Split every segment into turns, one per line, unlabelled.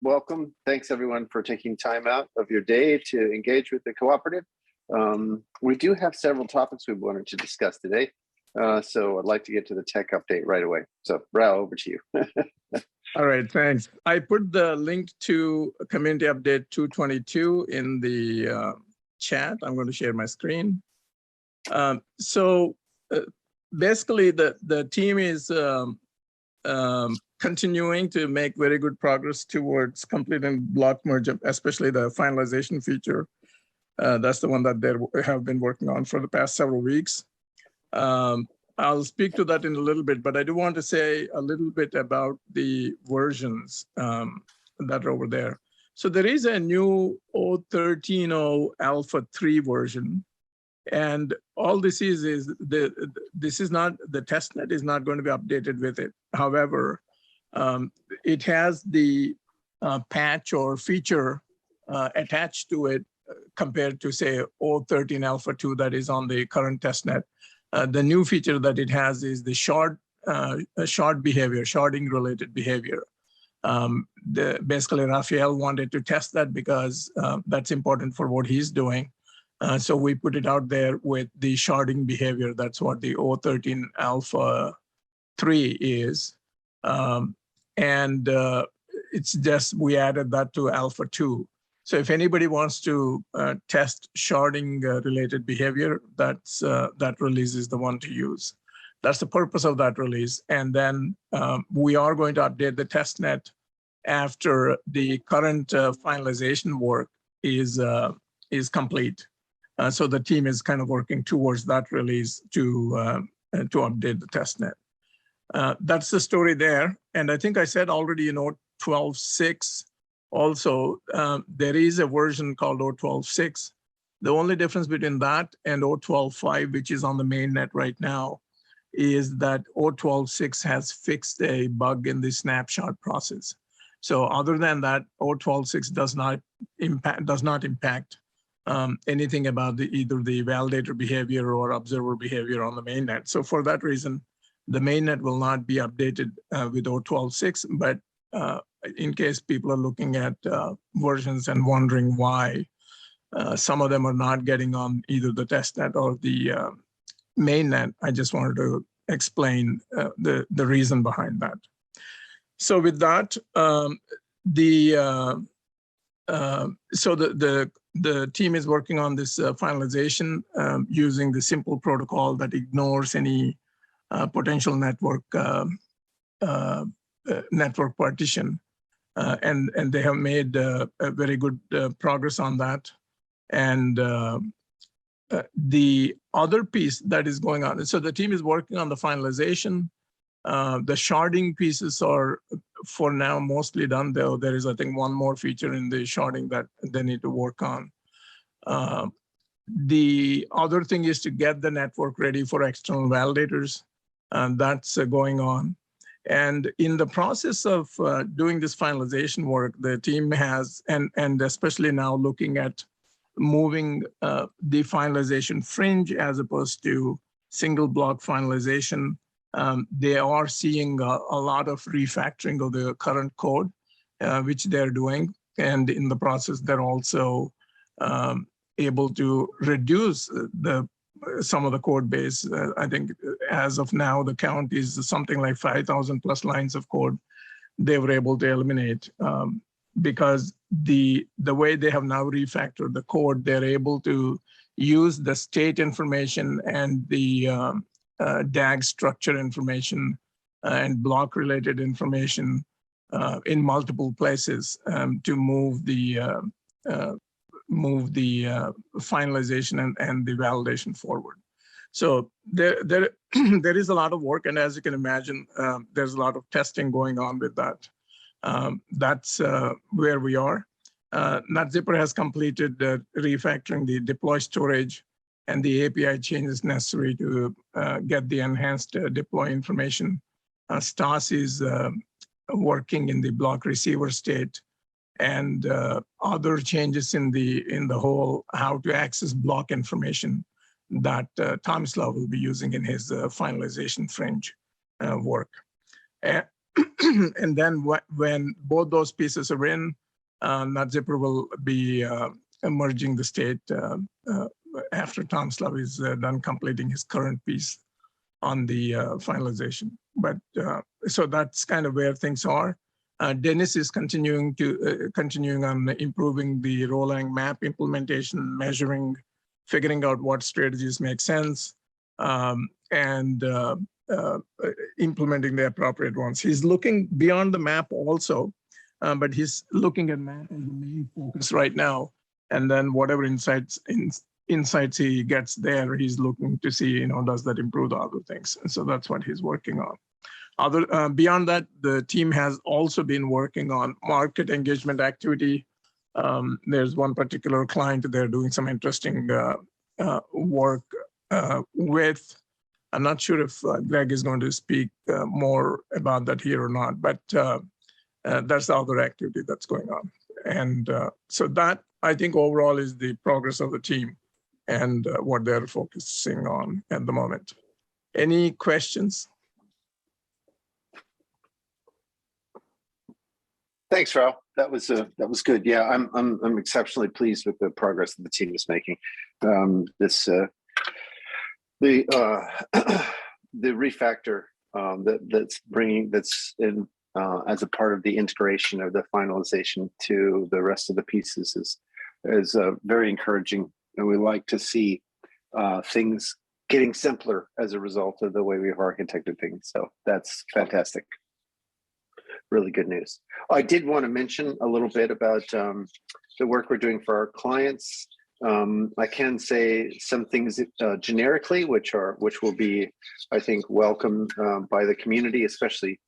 welcome. Thanks everyone for taking time out of your day to engage with the cooperative. We do have several topics we wanted to discuss today. So I'd like to get to the tech update right away. So Rao, over to you.
All right, thanks. I put the link to Community Update 222 in the chat. I'm going to share my screen. Basically, the team is continuing to make very good progress towards completing block merge, especially the finalization feature. That's the one that they have been working on for the past several weeks. I'll speak to that in a little bit, but I do want to say a little bit about the versions that are over there. So there is a new 0.13.0 Alpha 3 version. And all this is this is not, the testnet is not going to be updated with it. However, it has the patch or feature attached to it compared to, say, 0.13 Alpha 2 that is on the current testnet. The new feature that it has is the shard behavior, sharding related behavior. Basically, Raphael wanted to test that because that's important for what he's doing. So we put it out there with the sharding behavior. That's what the 0.13 Alpha 3 is. It's just, we added that to Alpha 2. So if anybody wants to test sharding related behavior, that release is the one to use. That's the purpose of that release. And then we are going to update the testnet after the current finalization work is complete. So the team is kind of working towards that release to update the testnet. That's the story there. And I think I said already, 12.6. Also, there is a version called 0.12.6. The only difference between that and 0.12.5, which is on the mainnet right now, is that 0.12.6 has fixed a bug in the snapshot process. So other than that, 0.12.6 does not impact anything about either the validator behavior or observer behavior on the mainnet. So for that reason, the mainnet will not be updated with 0.12.6, but in case people are looking at versions and wondering why some of them are not getting on either the testnet or the mainnet, I just wanted to explain the reason behind that. So with that, the team is working on this finalization using the simple protocol that ignores any potential network partition. And they have made a very good progress on that. And the other piece that is going on, so the team is working on the finalization. The sharding pieces are, for now, mostly done, though there is, I think, one more feature in the sharding that they need to work on. The other thing is to get the network ready for external validators, and that's going on. And in the process of doing this finalization work, the team has, and especially now looking at moving the finalization fringe as opposed to single block finalization, they are seeing a lot of refactoring of the current code, which they're doing. And in the process, they're also able to reduce some of the code base. I think as of now, the count is something like 5,000 plus lines of code they were able to eliminate because the way they have now refactored the code, they're able to use the state information and the DAG structure information and block related information in multiple places to move the finalization and the validation forward. So there is a lot of work, and as you can imagine, there's a lot of testing going on with that. That's where we are. NetZipper has completed refactoring the deploy storage and the API changes necessary to get the enhanced deploy information. Stas is working in the block receiver state, and other changes in the whole how to access block information that Tomislav will be using in his finalization fringe work. And then when both those pieces are in, NetZipper will be merging the state after Tom Slav is done completing his current piece on the finalization. But so that's kind of where things are. Dennis is continuing on improving the Rolang map implementation, measuring, figuring out what strategies make sense, and implementing the appropriate ones. He's looking beyond the map also, but he's looking at map as the main focus right now. And then whatever insights he gets there, he's looking to see, does that improve the other things? And so that's what he's working on. Beyond that, the team has also been working on market engagement activity. There's one particular client they're doing some interesting work with. I'm not sure if Greg is going to speak more about that here or not, but that's the other activity that's going on. And so that, I think, overall is the progress of the team and what they're focusing on at the moment. Any questions?
Thanks, Rao. That was good. Yeah, I'm exceptionally pleased with the progress that the team is making. The refactor that's in as a part of the integration of the finalization to the rest of the pieces is very encouraging, and we like to see things getting simpler as a result of the way we've architected things. So that's fantastic. Really good news. I did want to mention a little bit about the work we're doing for our clients. I can say some things generically, which will be, I think, welcome by the community, especially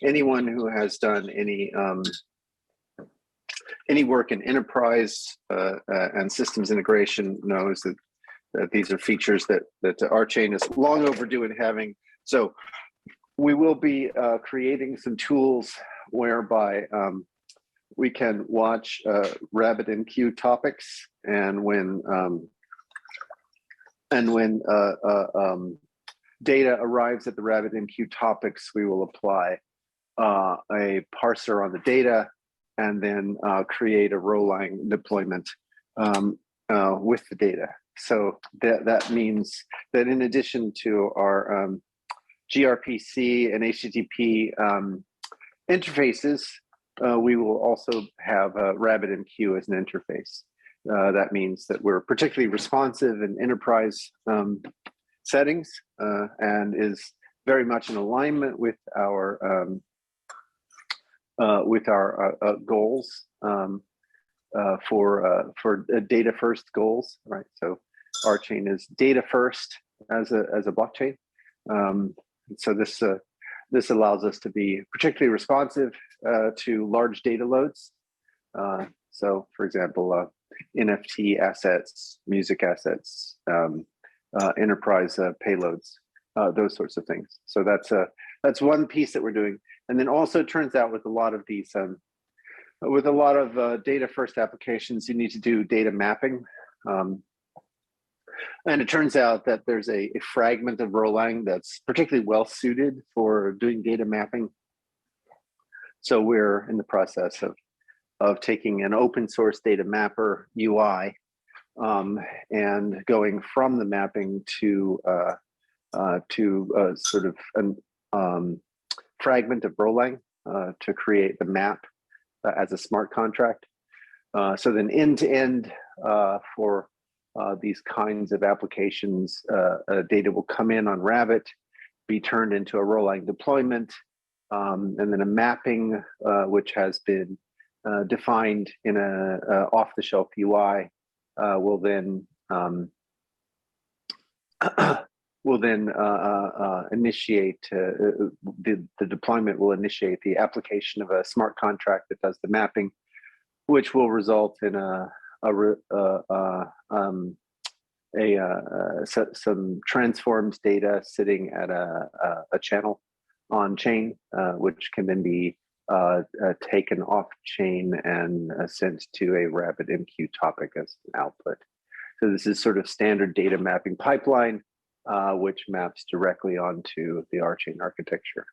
anyone who has done any work in enterprise and systems integration knows that these are features that RChain is long overdue in having. So we will be creating some tools whereby we can watch RabbitMQ topics, and when data arrives at the RabbitMQ topics, we will apply a parser on the data, and then create a Rolang deployment with the data. So that means that in addition to our gRPC and HTTP interfaces, we will also have RabbitMQ as an interface. That means that we're particularly responsive in enterprise settings and is very much in alignment with our goals for data first goals, right? So RChain is data first as a blockchain. So this allows us to be particularly responsive to large data loads. So, for example, NFT assets, music assets, enterprise payloads, those sorts of things. So that's one piece that we're doing. And then also it turns out with a lot of these, with a lot of data first applications, you need to do data mapping. And it turns out that there's a fragment of Rolang that's particularly well suited for doing data mapping. So we're in the process of taking an open source data mapper UI and going from the mapping to sort of a fragment of Rolang to create the map as a smart contract. So then end to end for these kinds of applications, data will come in on Rabbit, be turned into a Rolang deployment, and then a mapping which has been defined in a off-the-shelf UI will then initiate the deployment will initiate the application of a smart contract that does the mapping, which will result in some transforms data sitting at a channel on chain, which can then be taken off chain and sent to a RabbitMQ topic as an output. So this is sort of standard data mapping pipeline, which maps directly onto the RChain architecture.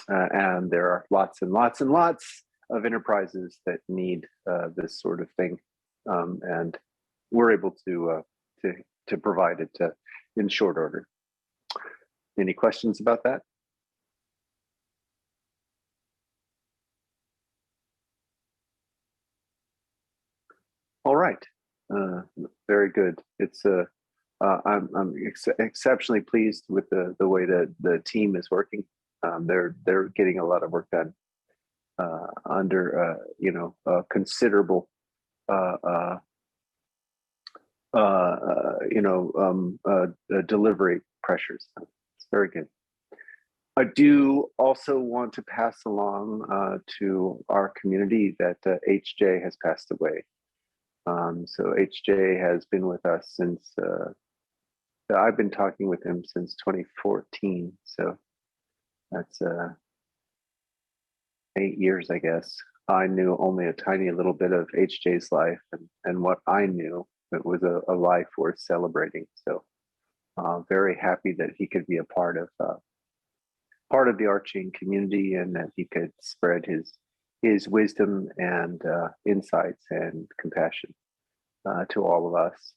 and there are lots and lots and lots of enterprises that need this sort of thing, and we're able to provide it in short order. Any questions about that? All right, very good. It's I'm exceptionally pleased with the way that the team is working. They're getting a lot of work done under considerable delivery pressures. It's very good. I do also want to pass along to our community that HJ has passed away. So HJ has been with us since, I've been talking with him since 2014. So that's 8 years, I guess. I knew only a tiny little bit of HJ's life, and what I knew, it was a life worth celebrating. So very happy that he could be a part of the RChain community, and that he could spread his wisdom and insights and compassion to all of us.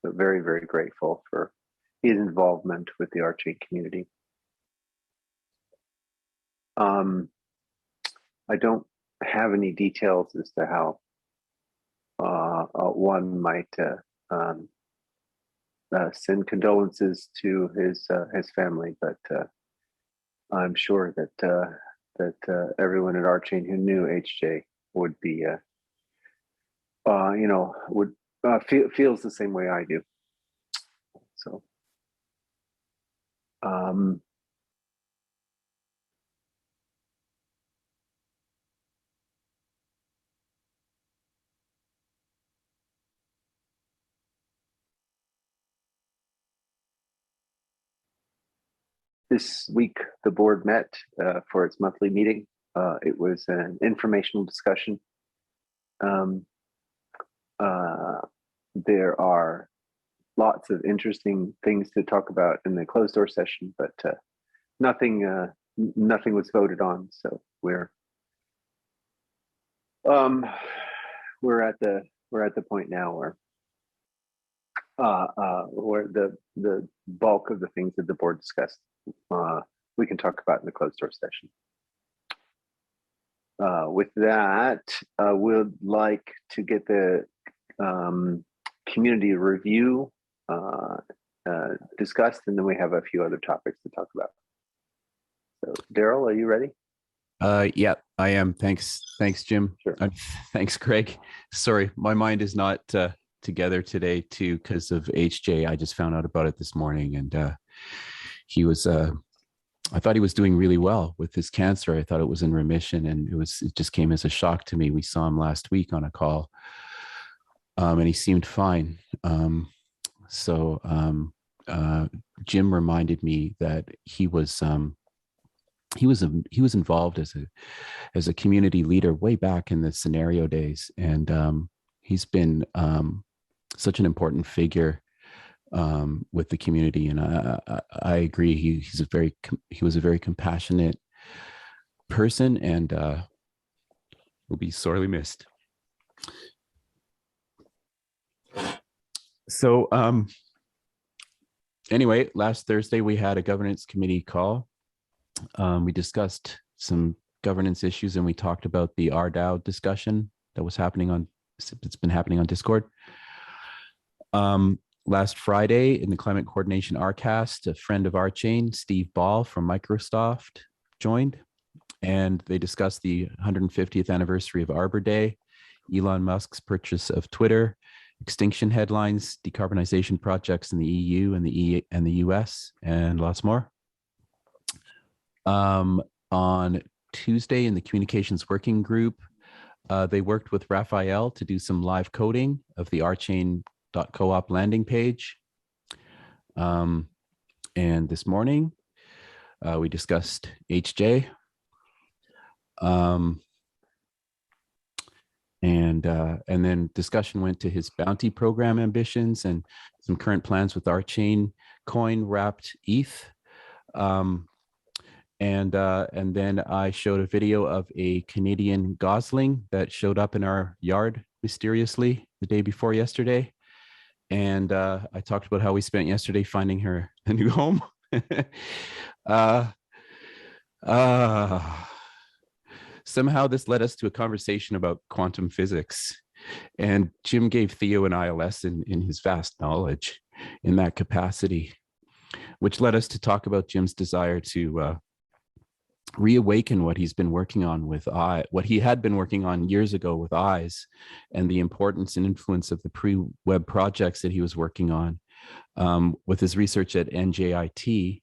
So very, very grateful for his involvement with the RChain community. I don't have any details as to how one might send condolences to his family, but I'm sure that everyone at RChain who knew HJ would be, feels the same way I do. So, this week, the board met for its monthly meeting. It was an informational discussion. There are lots of interesting things to talk about in the closed door session, but nothing was voted on. So we're at the point now where the bulk of the things that the board discussed we can talk about in the closed door session. With that, we'd like to get the community review discussed, and then we have a few other topics to talk about. So, Daryl, are you ready?
Yeah, I am. Thanks, Jim.
Sure.
Thanks, Greg. Sorry, my mind is not together today too because of HJ. I just found out about it this morning, and he was. I thought he was doing really well with his cancer. I thought it was in remission, and it just came as a shock to me. We saw him last week on a call, and he seemed fine. Jim reminded me that he was involved as a community leader way back in the scenario days, and he's been such an important figure with the community. And I agree. He was a very compassionate person, and will be sorely missed. So anyway, last Thursday we had a governance committee call. We discussed some governance issues, and we talked about the RDAO discussion that's been happening on Discord. Last Friday in the Climate Coordination RCast, a friend of RChain, Steve Ball from Microsoft, joined, and they discussed the 150th anniversary of Arbor Day, Elon Musk's purchase of Twitter, extinction headlines, decarbonization projects in the EU and the US, and lots more. On Tuesday in the Communications Working Group, they worked with Raphael to do some live coding of the RChain.coop landing page. And this morning, we discussed HJ. And then discussion went to his bounty program ambitions and some current plans with RChain coin wrapped ETH. and then I showed a video of a Canadian gosling that showed up in our yard mysteriously the day before yesterday. And I talked about how we spent yesterday finding her a new home. Somehow this led us to a conversation about quantum physics. And Jim gave Theo and I a lesson in his vast knowledge in that capacity, which led us to talk about Jim's desire to reawaken what he's been working on with what he had been working on years ago with eyes, and the importance and influence of the pre-web projects that he was working on with his research at NJIT.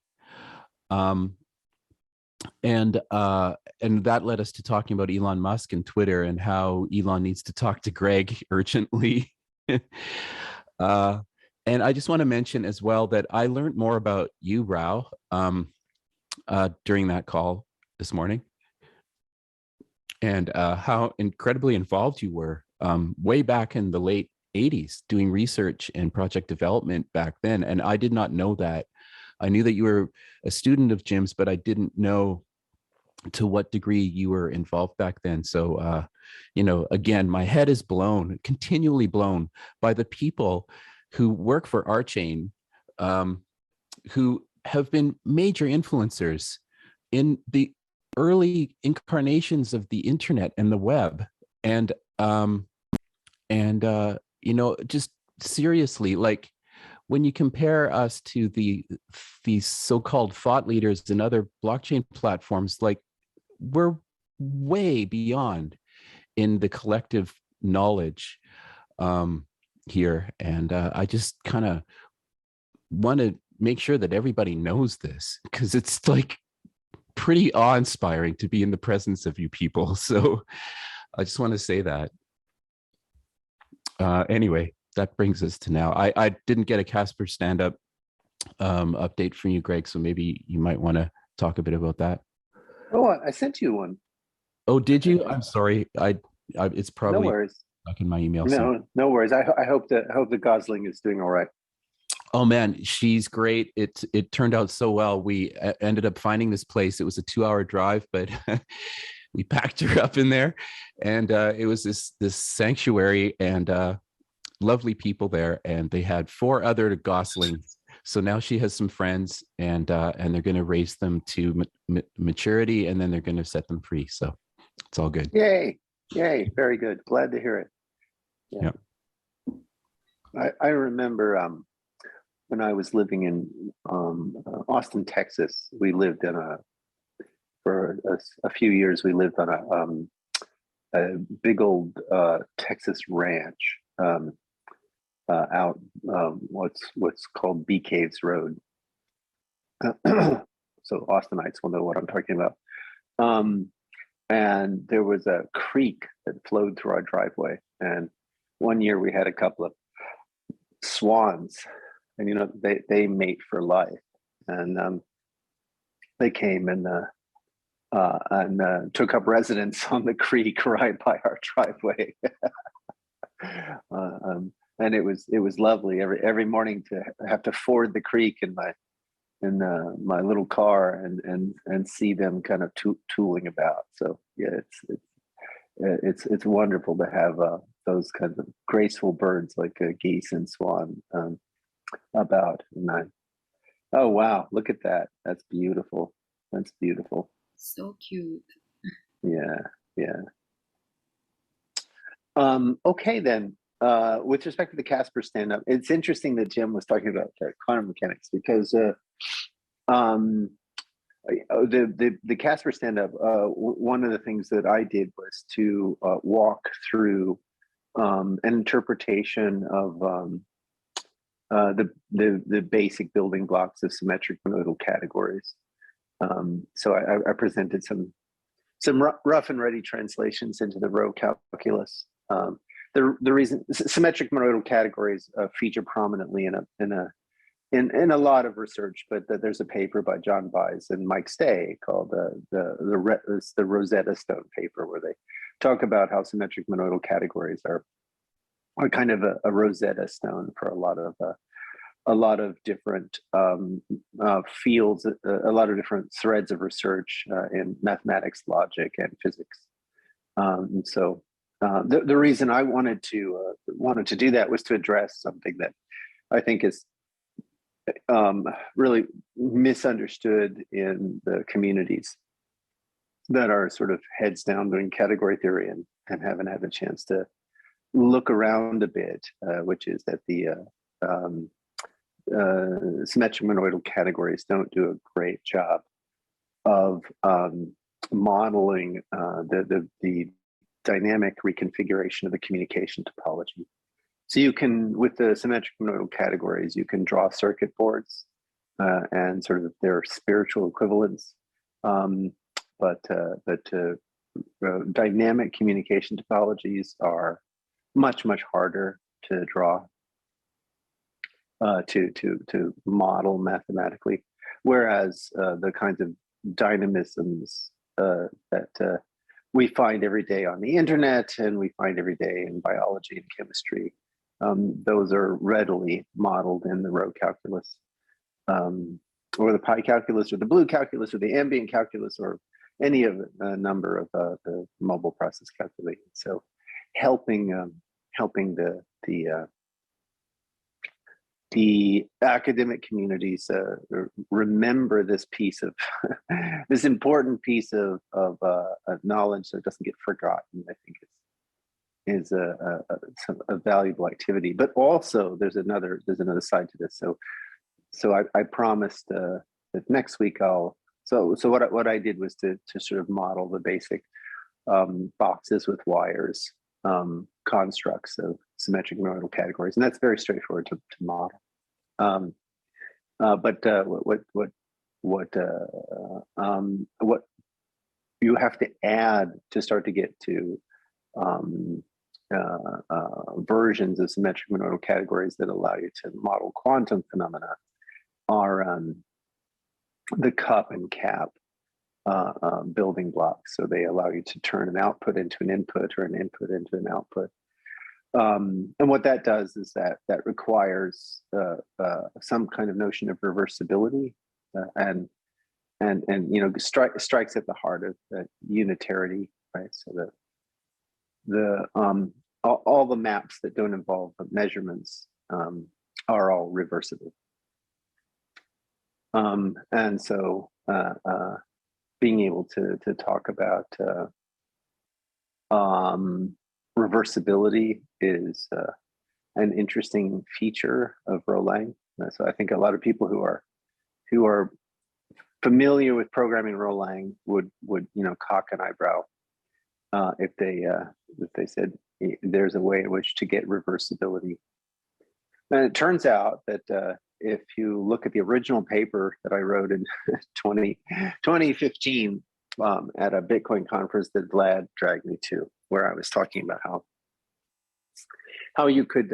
And that led us to talking about Elon Musk and Twitter and how Elon needs to talk to Greg urgently. And I just want to mention as well that I learned more about you, Rao, during that call this morning, and how incredibly involved you were way back in the late 80s doing research and project development back then. And I did not know that. I knew that you were a student of Jim's, but I didn't know to what degree you were involved back then. So, again, my head is blown, continually blown by the people who work for RChain, who have been major influencers in the early incarnations of the internet and the web. And just seriously, like, when you compare us to these so-called thought leaders and other blockchain platforms, like, we're way beyond in the collective knowledge here. And I just kind of want to make sure that everybody knows this, because it's like pretty awe-inspiring to be in the presence of you people. So I just want to say that. Anyway, that brings us to now. I didn't get a Casper stand-up update from you, Greg, so maybe you might want to talk a bit about that.
Oh, I sent you one.
Oh, did you? I'm sorry. It's probably
no worries.
Stuck in my email.
No worries. I hope the Gosling is doing all right.
Oh man, she's great. It turned out so well. We ended up finding this place. It was a 2-hour drive, but we packed her up in there, and it was this sanctuary, and lovely people there, and they had 4 other goslings. So now she has some friends, and they're going to raise them to maturity, and then they're going to set them free. So it's all good.
Yay! Very good. Glad to hear it. Yeah. Yep. I remember when I was living in Austin, Texas. We lived for a few years. We lived on a big old Texas ranch. Out what's called Bee Caves Road. So Austinites will know what I'm talking about. And there was a creek that flowed through our driveway. And one year we had a couple of swans, and they mate for life. And they came and took up residence on the creek right by our driveway. And it was lovely every morning to have to ford the creek in my little car and see them kind of tooling about. So yeah, it's wonderful to have those kinds of graceful birds like geese and swan about. And oh wow, look at that! That's beautiful. That's beautiful.
So cute.
Yeah. Okay then. With respect to the Casper stand-up, it's interesting that Jim was talking about quantum mechanics, because the Casper stand-up, one of the things that I did was to walk through an interpretation of the basic building blocks of symmetric modal categories. So I presented some rough and ready translations into the row calculus. The reason symmetric modal categories feature prominently in a lot of research, but there's a paper by John Baez and Mike Stay called the Rosetta Stone paper, where they talk about how symmetric modal categories are kind of a Rosetta Stone for a lot a lot of different fields, a lot of different threads of research in mathematics, logic, and physics. And so the reason I wanted to do that was to address something that I think is really misunderstood in the communities that are sort of heads down doing category theory and haven't had the chance to look around a bit, which is that the symmetric monoidal categories don't do a great job of modeling the dynamic reconfiguration of the communication topology. So you can, with the symmetric monoidal categories, you can draw circuit boards and sort of their spiritual equivalents. But dynamic communication topologies are much harder to draw, to model mathematically. Whereas the kinds of dynamisms that we find every day on the internet and we find every day in biology and chemistry, those are readily modeled in the row calculus, or the pi calculus, or the blue calculus, or the ambient calculus, or any of a number of the mobile process calculating. So helping the academic communities remember this piece of this important piece of knowledge so it doesn't get forgotten, I think is a valuable activity. But also there's another side to this. So I promised that next week so what I did was to sort of model the basic boxes with wires constructs of symmetric monoidal categories, and that's very straightforward to model. But what you have to add to start to get to versions of symmetric monoidal categories that allow you to model quantum phenomena are the cup and cap building blocks. So they allow you to turn an output into an input, or an input into an output. And what that does is that requires some kind of notion of reversibility, and strikes at the heart of unitarity, right? So all the maps that don't involve measurements are all reversible. And so being able to talk about reversibility is an interesting feature of Rolang. So I think a lot of people who are familiar with programming Rolang would cock an eyebrow if they said there's a way in which to get reversibility. And it turns out that if you look at the original paper that I wrote in 2015 at a Bitcoin conference that Vlad dragged me to, where I was talking about how you could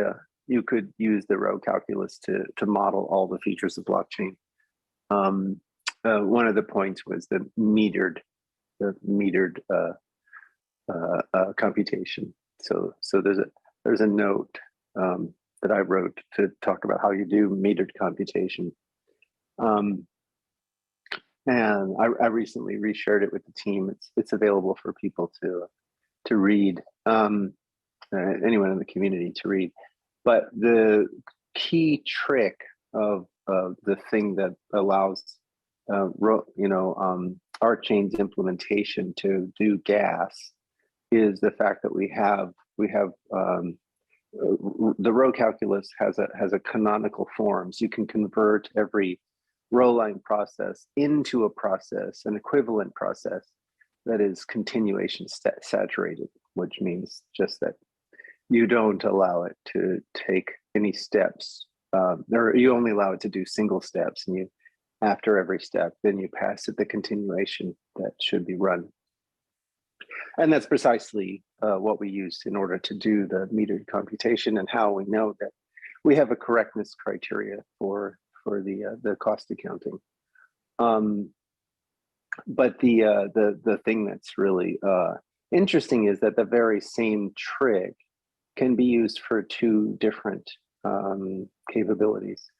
use the row calculus to model all the features of blockchain. One of the points was the metered computation. So there's a note that I wrote to talk about how you do metered computation. And I recently reshared it with the team. It's available for people to read, anyone in the community to read. But the key trick of the thing that allows RChain's implementation to do gas is the fact that we have the row calculus has a canonical form. So you can convert every Rolang process into a process, an equivalent process that is continuation saturated, which means just that you don't allow it to take any steps, or you only allow it to do single steps, and after every step, then you pass it the continuation that should be run. And that's precisely what we use in order to do the metered computation, and how we know that we have a correctness criteria for the cost accounting. But the thing that's really interesting is that the very same trick can be used for two different capabilities.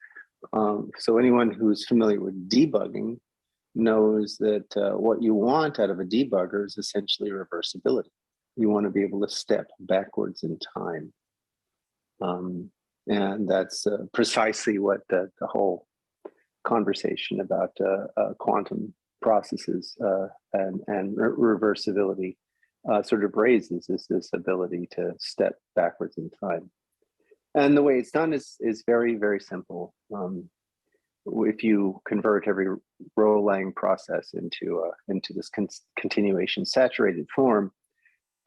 So anyone who's familiar with debugging knows that what you want out of a debugger is essentially reversibility. You want to be able to step backwards in time. And that's precisely what the whole conversation about quantum processes and reversibility sort of raises, is this ability to step backwards in time. And the way it's done is very, very simple. If you convert every Erlang process into this continuation saturated form,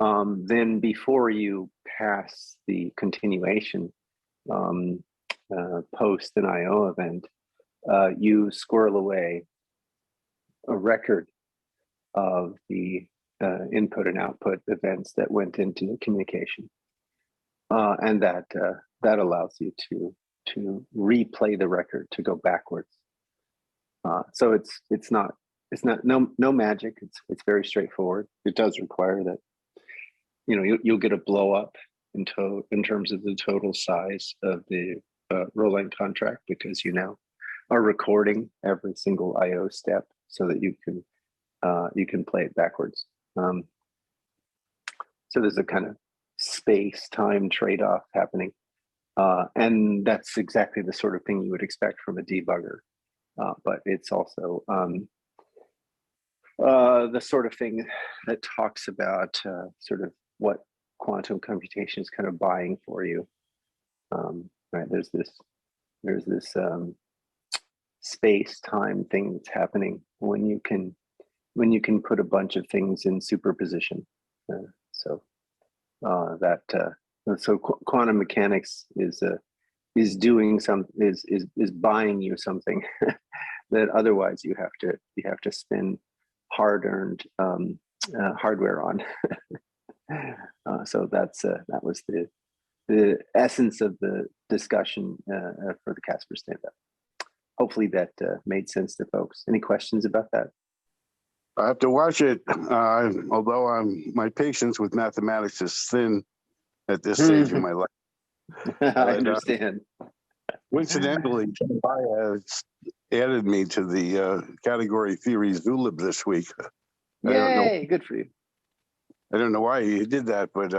then before you pass the continuation post an IO event, you squirrel away a record of the input and output events that went into the communication, and that allows you to replay the record, to go backwards. So it's not no magic. It's very straightforward. It does require that you'll get a blow up in terms of the total size of the Erlang contract, because you now are recording every single IO step so that you can play it backwards. So there's a kind of space-time trade-off happening. And that's exactly the sort of thing you would expect from a debugger. But it's also the sort of thing that talks about sort of what quantum computation is kind of buying for you. Right? There's this space-time thing that's happening when you can put a bunch of things in superposition. So quantum mechanics is buying you something that otherwise you have to spend hard-earned hardware on. So that was the essence of the discussion for the Casper stand-up. Hopefully that made sense to folks. Any questions about that?
I have to watch it, although my patience with mathematics is thin at this stage in my life.
I understand.
Coincidentally, Maya added me to the category theory Zulib this week.
Yay, good for you.
I don't know why he did that, but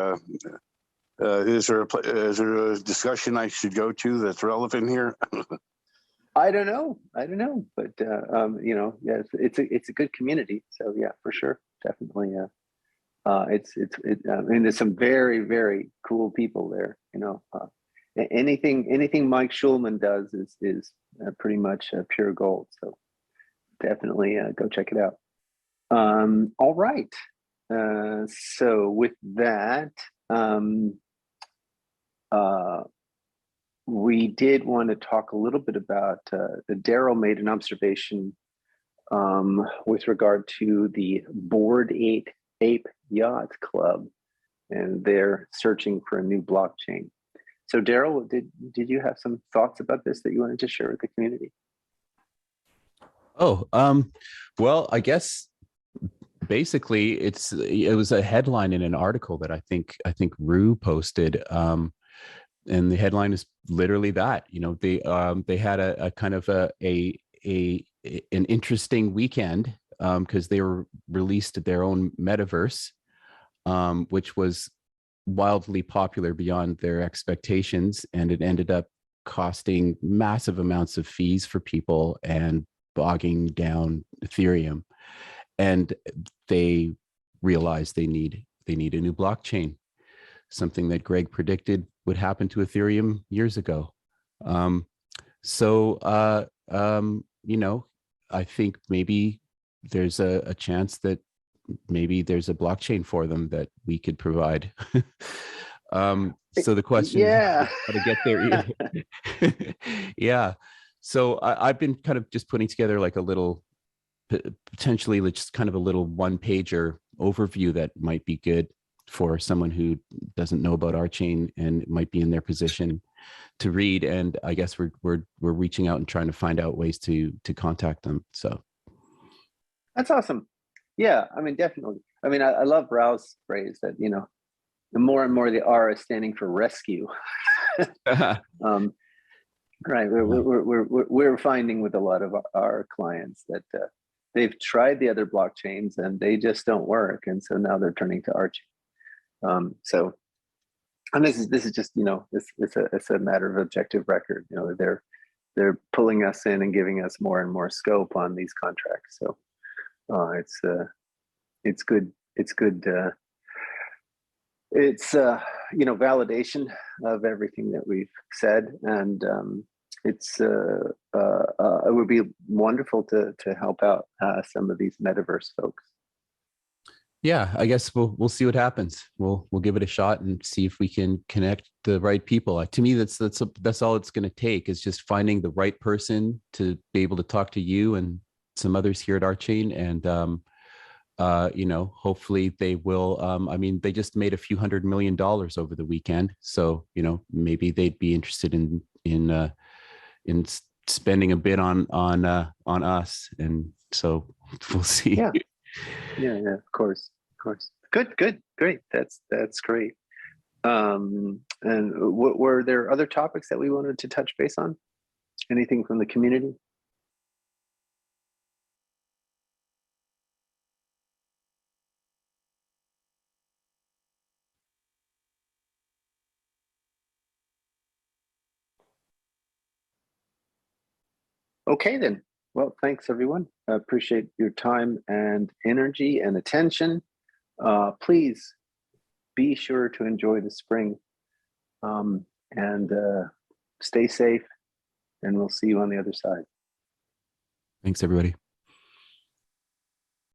is there a discussion I should go to that's relevant here?
I don't know, but yeah, it's a good community. So yeah, for sure, definitely. I mean, there's some very, very cool people there. Anything Mike Schulman does is pretty much pure gold. So definitely go check it out. All right. So with that, we did want to talk a little bit about, Daryl made an observation with regard to the Bored Ape Yacht Club, and they're searching for a new blockchain. So Daryl, did you have some thoughts about this that you wanted to share with the community?
Oh, well, I guess basically it was a headline in an article that I think Rue posted, and the headline is literally that. They had a kind of an interesting weekend because they were released their own metaverse, which was wildly popular beyond their expectations, and it ended up costing massive amounts of fees for people and bogging down Ethereum. And they realized they need a new blockchain, something that Greg predicted would happen to Ethereum years ago. I think maybe there's a chance that maybe there's a blockchain for them that we could provide. So the question is how to get there. Yeah. So I've been kind of just putting together like a little, potentially just kind of a little one-pager overview that might be good for someone who doesn't know about RChain and might be in their position to read. And I guess we're reaching out and trying to find out ways to contact them. So
that's awesome. Yeah, I mean, definitely. I mean, I love Rao's phrase that, the more and more the R is standing for rescue. Right. We're finding with a lot of our clients that they've tried the other blockchains and they just don't work, and so now they're turning to RChain. So, and this is just, you know, it's a matter of objective record. You know, they're pulling us in and giving us more and more scope on these contracts. So it's good. It's good. It's you know, validation of everything that we've said, and it would be wonderful to help out some of these metaverse folks.
Yeah, I guess we'll see what happens. We'll give it a shot and see if we can connect the right people. To me, that's all it's going to take, is just finding the right person to be able to talk to you and some others here at RChain, and you know, hopefully they will. I mean, they just made a few $100 million over the weekend, so you know, maybe they'd be interested in spending a bit on us, and so we'll see.
Yeah. Yeah, of course. Good, great. That's great. And were there other topics that we wanted to touch base on? Anything from the community? Okay, then. Well, thanks everyone. I appreciate your time and energy and attention. Please be sure to enjoy the spring, and stay safe, and we'll see you on the other side.
Thanks, everybody.